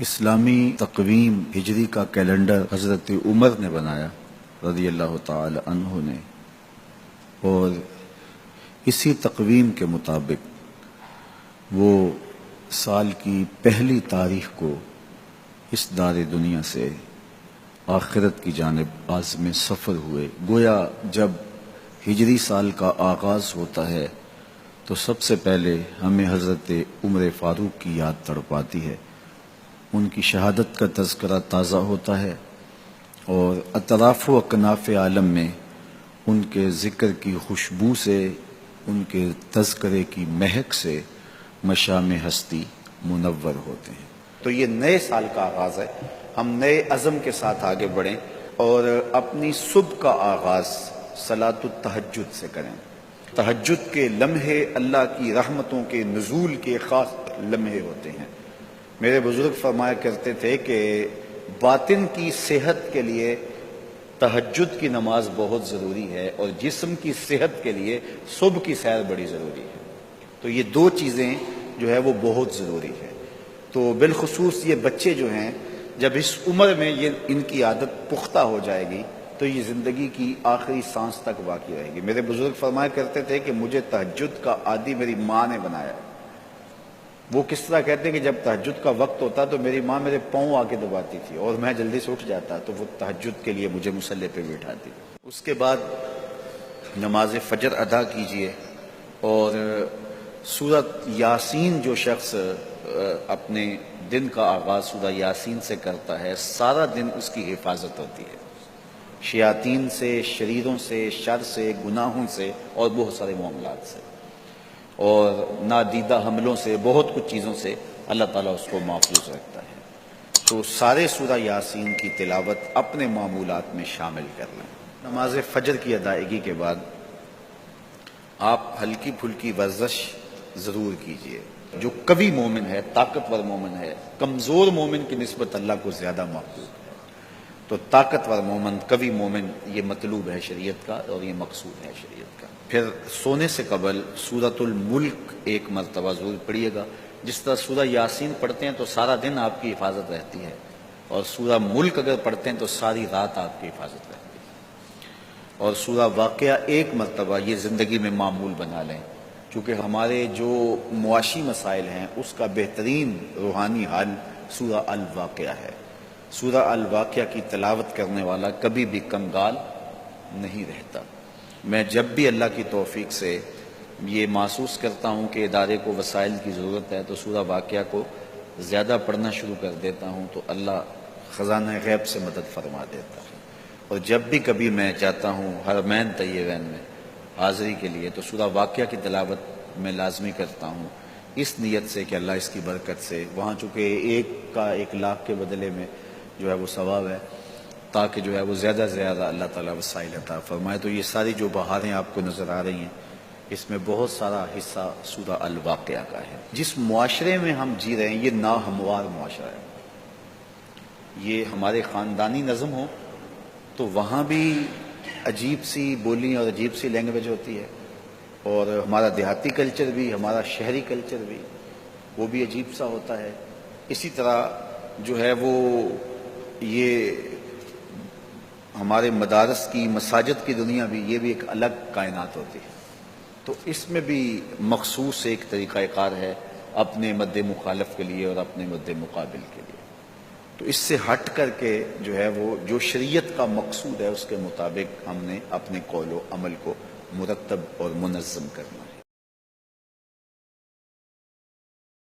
اسلامی تقویم ہجری کا کیلنڈر حضرت عمر نے بنایا رضی اللہ تعالی عنہ نے، اور اسی تقویم کے مطابق وہ سال کی پہلی تاریخ کو اس دار دنیا سے آخرت کی جانب عازم سفر ہوئے۔ گویا جب ہجری سال کا آغاز ہوتا ہے تو سب سے پہلے ہمیں حضرت عمر فاروق کی یاد تڑپاتی ہے، ان کی شہادت کا تذکرہ تازہ ہوتا ہے، اور اطراف و اکناف عالم میں ان کے ذکر کی خوشبو سے، ان کے تذکرے کی مہک سے مشام ہستی منور ہوتے ہیں۔ تو یہ نئے سال کا آغاز ہے، ہم نئے عزم کے ساتھ آگے بڑھیں اور اپنی صبح کا آغاز صلاۃ التہجد سے کریں۔ تہجد کے لمحے اللہ کی رحمتوں کے نزول کے خاص لمحے ہوتے ہیں۔ میرے بزرگ فرمایا کرتے تھے کہ باطن کی صحت کے لیے تہجد کی نماز بہت ضروری ہے، اور جسم کی صحت کے لیے صبح کی سیر بڑی ضروری ہے۔ تو یہ دو چیزیں جو ہے وہ بہت ضروری ہے۔ تو بالخصوص یہ بچے جو ہیں، جب اس عمر میں یہ ان کی عادت پختہ ہو جائے گی تو یہ زندگی کی آخری سانس تک باقی رہے گی۔ میرے بزرگ فرمایا کرتے تھے کہ مجھے تہجد کا عادی میری ماں نے بنایا۔ وہ کس طرح کہتے ہیں کہ جب تہجد کا وقت ہوتا تو میری ماں میرے پاؤں آ کے دباتی تھی اور میں جلدی سے اٹھ جاتا، تو وہ تہجد کے لیے مجھے مصلی پہ بٹھاتی۔ اس کے بعد نماز فجر ادا کیجئے، اور سورۃ یاسین جو شخص اپنے دن کا آغاز سورہ یاسین سے کرتا ہے، سارا دن اس کی حفاظت ہوتی ہے، شیاطین سے، شریروں سے، شر سے، گناہوں سے اور بہت سارے معاملات سے، اور نادیدہ حملوں سے، بہت کچھ چیزوں سے اللہ تعالیٰ اس کو محفوظ رکھتا ہے۔ تو سارے سورہ یاسین کی تلاوت اپنے معمولات میں شامل کر لیں۔ نماز فجر کی ادائیگی کے بعد آپ ہلکی پھلکی ورزش ضرور کیجئے۔ جو قوی مومن ہے، طاقتور مومن ہے، کمزور مومن کی نسبت اللہ کو زیادہ محبوب ہے۔ تو طاقتور مومن، قوی مومن، یہ مطلوب ہے شریعت کا، اور یہ مقصود ہے شریعت کا۔ پھر سونے سے قبل سورۃ الملک ایک مرتبہ ضرور پڑھیے گا۔ جس طرح سورہ یاسین پڑھتے ہیں تو سارا دن آپ کی حفاظت رہتی ہے، اور سورہ ملک اگر پڑھتے ہیں تو ساری رات آپ کی حفاظت رہتی ہے۔ اور سورہ واقعہ ایک مرتبہ یہ زندگی میں معمول بنا لیں، کیونکہ ہمارے جو معاشی مسائل ہیں اس کا بہترین روحانی حل سورہ الواقعہ ہے۔ سورہ الواقعہ کی تلاوت کرنے والا کبھی بھی کنگال نہیں رہتا۔ میں جب بھی اللہ کی توفیق سے یہ محسوس کرتا ہوں کہ ادارے کو وسائل کی ضرورت ہے تو سورہ واقعہ کو زیادہ پڑھنا شروع کر دیتا ہوں، تو اللہ خزانہ غیب سے مدد فرما دیتا ہے۔ اور جب بھی کبھی میں جاتا ہوں حرمین طیبین میں حاضری کے لیے تو سورہ واقعہ کی تلاوت میں لازمی کرتا ہوں، اس نیت سے کہ اللہ اس کی برکت سے، وہاں چونکہ 1,00,000 کے بدلے میں جو ہے وہ ثواب ہے، تاکہ جو ہے وہ زیادہ سے زیادہ اللہ تعالیٰ وسائل عطا فرمائے۔ تو یہ ساری جو بہاریں آپ کو نظر آ رہی ہیں، اس میں بہت سارا حصہ سورہ الواقعہ کا ہے۔ جس معاشرے میں ہم جی رہے ہیں یہ ناہموار معاشرہ ہے۔ یہ ہمارے خاندانی نظم ہو تو وہاں بھی عجیب سی بولی اور عجیب سی لینگویج ہوتی ہے، اور ہمارا دیہاتی کلچر بھی، ہمارا شہری کلچر بھی، وہ بھی عجیب سا ہوتا ہے۔ اسی طرح جو ہے وہ یہ ہمارے مدارس کی، مساجد کی دنیا بھی، یہ بھی ایک الگ کائنات ہوتی ہے۔ تو اس میں بھی مخصوص ایک طریقہ کار ہے اپنے مد مخالف کے لیے اور اپنے مد مقابل کے لیے۔ تو اس سے ہٹ کر کے جو ہے وہ جو شریعت کا مقصود ہے اس کے مطابق ہم نے اپنے قول و عمل کو مرتب اور منظم کرنا ہے۔